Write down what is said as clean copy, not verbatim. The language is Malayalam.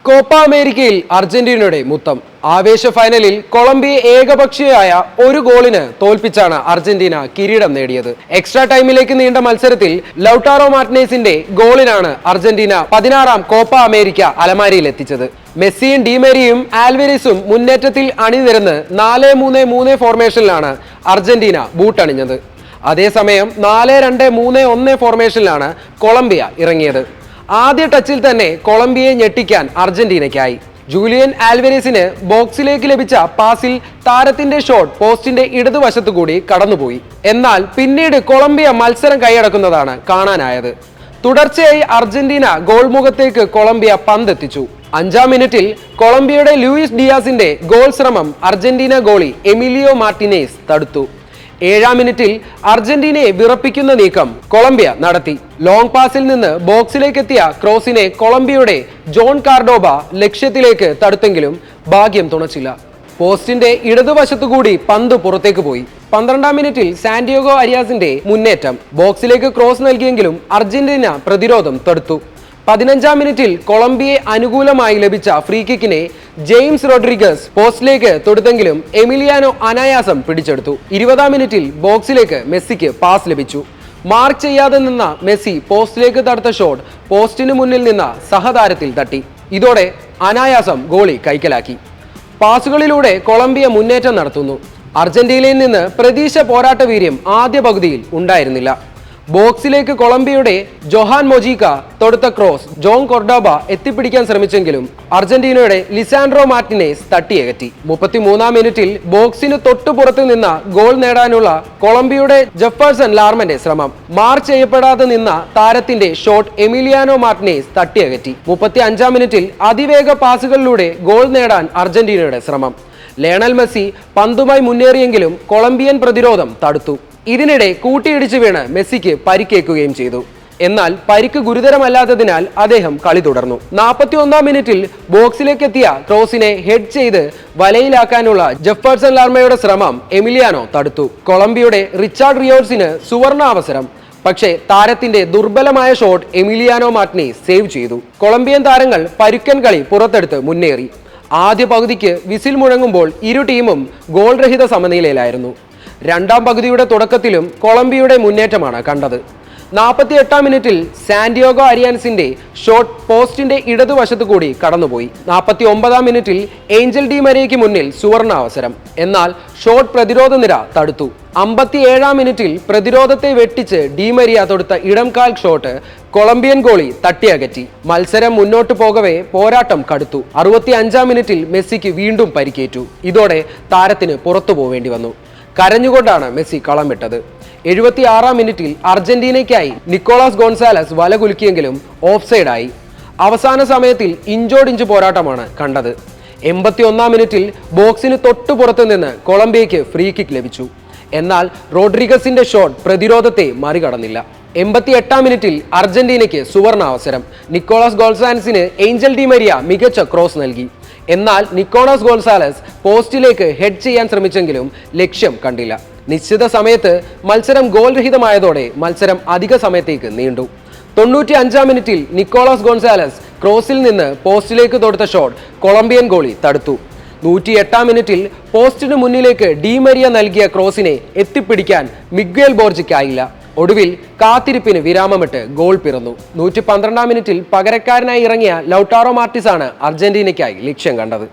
കോപ്പ അമേരിക്കയിൽ അർജന്റീനയുടെ മുത്തം. ആവേശ ഫൈനലിൽ കൊളംബിയ ഏകപക്ഷീയമായ ഒരു ഗോളിന് തോൽപ്പിച്ചാണ് അർജന്റീന കിരീടം നേടിയത്. എക്സ്ട്രാ ടൈമിലേക്ക് നീണ്ട മത്സരത്തിൽ ലൗട്ടാറോ മാർട്ടിനേസിന്റെ ഗോളിനാണ് അർജന്റീന 16ാം കോപ്പ അമേരിക്ക അലമാരിയിൽ എത്തിച്ചത്. മെസ്സിയും ഡിമേരിയും ആൽവരേസും മുന്നേറ്റത്തിൽ അണിനിരന്ന് 4-3-3 ഫോർമേഷനിലാണ് അർജന്റീന ബൂട്ടണിഞ്ഞത്. അതേസമയം 4-2-3-1 ഫോർമേഷനിലാണ് കൊളംബിയ ഇറങ്ങിയത്. ആദ്യ ടച്ചിൽ തന്നെ കൊളംബിയയെ ഞെട്ടിക്കാൻ അർജന്റീനയ്ക്കായി. ജൂലിയൻ ആൽവരേസിന് ബോക്സിലേക്ക് ലഭിച്ച പാസിൽ താരത്തിന്റെ ഷോട്ട് പോസ്റ്റിന്റെ ഇടതുവശത്തുകൂടി കടന്നുപോയി. എന്നാൽ പിന്നീട് കൊളംബിയ മത്സരം കൈയടക്കുന്നതാണ് കാണാനായത്. തുടർച്ചയായി അർജന്റീന ഗോൾ മുഖത്തേക്ക് കൊളംബിയ പന്തെത്തിച്ചു. 5ാം മിനിറ്റിൽ കൊളംബിയയുടെ ലൂയിസ് ഡിയാസിന്റെ ഗോൾ ശ്രമം അർജന്റീന ഗോളി എമിലിയോ മാർട്ടിനേസ് തടുത്തു. 7ാം മിനിറ്റിൽ അർജന്റീനയെ വിറപ്പിക്കുന്ന നീക്കം കൊളംബിയ നടത്തി. ലോങ് പാസിൽ നിന്ന് ബോക്സിലേക്ക് എത്തിയ ക്രോസിനെ കൊളംബിയയുടെ ജോൺ കാർഡോബ ലക്ഷ്യത്തിലേക്ക് തടുത്തെങ്കിലും ഭാഗ്യം തുണച്ചില്ല. പോസ്റ്റിന്റെ ഇടതുവശത്തുകൂടി പന്ത് പുറത്തേക്ക് പോയി. 12ാം മിനിറ്റിൽ സാന്റിയാഗോ അരിയാസിന്റെ മുന്നേറ്റം ബോക്സിലേക്ക് ക്രോസ് നൽകിയെങ്കിലും അർജന്റീന പ്രതിരോധം തടുത്തു. 15ാം മിനിറ്റിൽ കൊളംബിയയെ അനുകൂലമായി ലഭിച്ച ഫ്രീ കിക്കിനെ ജെയിംസ് റോഡ്രിഗസ് പോസ്റ്റിലേക്ക് തൊടുത്തെങ്കിലും എമിലിയാനോ അനായാസം പിടിച്ചെടുത്തു. 20ാം മിനിറ്റിൽ ബോക്സിലേക്ക് മെസ്സിക്ക് പാസ് ലഭിച്ചു. മാർക്ക് ചെയ്യാതെ നിന്ന മെസ്സി പോസ്റ്റിലേക്ക് തടുത്ത ഷോട്ട് പോസ്റ്റിന് മുന്നിൽ നിന്ന സഹതാരത്തിൽ തട്ടി. ഇതോടെ അനായാസം ഗോളി കൈക്കലാക്കി. പാസുകളിലൂടെ കൊളംബിയ മുന്നേറ്റം നടത്തുന്നു. അർജന്റീനയിൽ നിന്ന് പ്രതീക്ഷ പോരാട്ട വീര്യം ആദ്യ പകുതിയിൽ ഉണ്ടായിരുന്നില്ല. ബോക്സിലേക്ക് കൊളംബിയയുടെ ജൊഹാൻ മൊജീക്ക തൊടുത്ത ക്രോസ് ജോൺ കോർഡോബ എത്തിപ്പിടിക്കാൻ ശ്രമിച്ചെങ്കിലും അർജന്റീനയുടെ ലിസാൻഡ്രോ മാർട്ടിനേസ് തട്ടിയകറ്റി. 33ാം മിനിറ്റിൽ ബോക്സിന് തൊട്ടുപുറത്ത് നിന്ന ഗോൾ നേടാനുള്ള കൊളംബിയയുടെ ജെഫേഴ്സൺ ലാർമന്റെ ശ്രമം മാർക്ക് ചെയ്യപ്പെടാതെ നിന്ന താരത്തിന്റെ ഷോട്ട് എമിലിയാനോ മാർട്ടിനേസ് തട്ടിയകറ്റി. 35ാം മിനിറ്റിൽ അതിവേഗ പാസുകളിലൂടെ ഗോൾ നേടാൻ അർജന്റീനയുടെ ശ്രമം. ലയണൽ മെസ്സി പന്തുമായി മുന്നേറിയെങ്കിലും കൊളംബിയൻ പ്രതിരോധം തടുത്തു. ഇതിനിടെ കൂട്ടിയിടിച്ച് വീണ് മെസ്സിക്ക് പരിക്കേൽക്കുകയും ചെയ്തു. എന്നാൽ പരിക്ക് ഗുരുതരമല്ലാത്തതിനാൽ അദ്ദേഹം കളി തുടർന്നു. 41ാം മിനിറ്റിൽ ബോക്സിലേക്ക് എത്തിയ ക്രോസിനെ ഹെഡ് ചെയ്ത് വലയിലാക്കാനുള്ള ജെഫേഴ്സൺ ലാർമയുടെ ശ്രമം എമിലിയാനോ തടുത്തു. കൊളംബിയയുടെ റിച്ചാർഡ് റിയോർസിന് സുവർണ അവസരം. പക്ഷേ താരത്തിന്റെ ദുർബലമായ ഷോട്ട് എമിലിയാനോ മാർട്ടിനേസ് സേവ് ചെയ്തു. കൊളംബിയൻ താരങ്ങൾ പരുക്കൻ കളി പുറത്തെടുത്ത് മുന്നേറി. ആദ്യ പകുതിക്ക് വിസിൽ മുഴങ്ങുമ്പോൾ ഇരു ടീമും ഗോൾ രഹിത സമനിലയിലായിരുന്നു. 2ാം പകുതിയുടെ തുടക്കത്തിലും കൊളംബിയയുടെ മുന്നേറ്റമാണ് കണ്ടത്. 48ാം മിനിറ്റിൽ സാന്റിയാഗോ അരിയാൻസിന്റെ ഷോട്ട് പോസ്റ്റിന്റെ ഇടതുവശത്തു കൂടി കടന്നുപോയി. 49ാം മിനിറ്റിൽ ഏഞ്ചൽ ഡി മരിയയ്ക്ക് മുന്നിൽ സുവർണ അവസരം. എന്നാൽ ഷോട്ട് പ്രതിരോധ നിര തടുത്തു. 57ാം മിനിറ്റിൽ പ്രതിരോധത്തെ വെട്ടിച്ച് ഡി മരിയ തൊടുത്ത ഇടംകാൽ ഷോട്ട് കൊളംബിയൻ ഗോളി തട്ടിയകറ്റി. മത്സരം മുന്നോട്ട് പോകവേ പോരാട്ടം കടുത്തു. 65ാം മിനിറ്റിൽ മെസ്സിക്ക് വീണ്ടും പരിക്കേറ്റു. ഇതോടെ താരത്തിന് പുറത്തു പോവേണ്ടി വന്നു. കരഞ്ഞുകൊണ്ടാണ് മെസ്സി കളം വിട്ടത്. 76ാം മിനിറ്റിൽ അർജന്റീനയ്ക്കായി നിക്കോളാസ് ഗോൺസാലസ് വല കുലുക്കിയെങ്കിലും ഓഫ്സൈഡായി. അവസാന സമയത്തിൽ ഇഞ്ചോടിഞ്ച് പോരാട്ടമാണ് കണ്ടത്. 81ാം മിനിറ്റിൽ ബോക്സിന് തൊട്ടുപുറത്ത് നിന്ന് കൊളംബിയയ്ക്ക് ഫ്രീ കിക്ക് ലഭിച്ചു. എന്നാൽ റോഡ്രിഗസിന്റെ ഷോട്ട് പ്രതിരോധത്തെ മറികടന്നില്ല. 88ാം മിനിറ്റിൽ അർജന്റീനയ്ക്ക് സുവർണ അവസരം. നിക്കോളാസ് ഗോൺസാലസിന് ഏഞ്ചൽ ഡി മരിയ മികച്ച ക്രോസ് നൽകി. എന്നാൽ നിക്കോളാസ് ഗോൺസാലസ് പോസ്റ്റിലേക്ക് ഹെഡ് ചെയ്യാൻ ശ്രമിച്ചെങ്കിലും ലക്ഷ്യം കണ്ടില്ല. നിശ്ചിത സമയത്ത് മത്സരം ഗോൾ രഹിതമായതോടെ മത്സരം അധിക സമയത്തേക്ക് നീണ്ടു. 95ാം മിനിറ്റിൽ നിക്കോളാസ് ഗോൺസാലസ് ക്രോസിൽ നിന്ന് പോസ്റ്റിലേക്ക് തൊടുത്ത ഷോട്ട് കൊളംബിയൻ ഗോളി തടുത്തു. 108ാം മിനിറ്റിൽ പോസ്റ്റിന് മുന്നിലേക്ക് ഡി മരിയ നൽകിയ ക്രോസിനെ എത്തിപ്പിടിക്കാൻ മിഗ്വേൽ ബോർജിക്കായില്ല. ഒടുവിൽ കാത്തിരിപ്പിന് വിരാമമിട്ട് ഗോൾ പിറന്നു. 112ാം മിനിറ്റിൽ പകരക്കാരനായി ഇറങ്ങിയ ലൗട്ടാറോ മാർട്ടിനാണ് അർജന്റീനയ്ക്കായി ലക്ഷ്യം കണ്ടത്.